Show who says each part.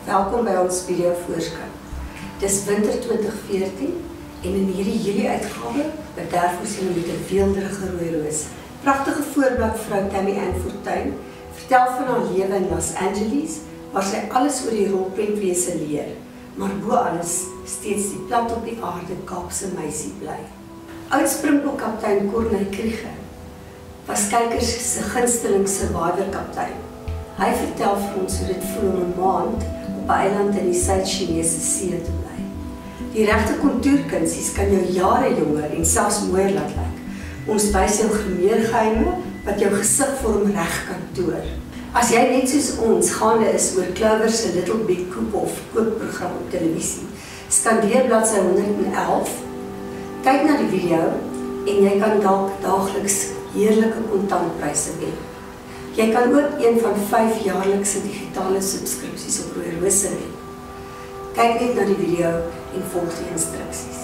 Speaker 1: Welkom by ons video voorskou. Dis winter 2014 en in hierdie Julie uitgawe bederf ons julle met 'n weelderige rooi roos. Pragtige voorblad vrou Tammy Ann Fortuin vertel van haar lewe in Los Angeles, waar sy alles oor die rolprentwese leer, maar bo alles steeds die plat op die aarde Kaapse meisie bly. Oud-Springbokkaptein Corneille Krieger was kykers se gunsteling survivor-kaptein. Hy vertel vir ons hoe dit voel om 'n maand op 'n eiland in die Suid-Chinese See te bly. Die regte kontourkunsies kan jou jare jonger en selfs mooier laat lyk. Ons wys jou geheime wat jou gesig vorm reg kan toer. As jy net soos ons gaande is oor Clover se Little Big Cook-Off kookprogram op televisie, skandeer bladsy 111, kyk na die video en jy kan dalk daagliks heerlike kontantpryse wen. Jy kan ook een van 5 jaarlikse digitale subskripsies op Rooi Rose wen. Kyk net na die video en volg die instruksies.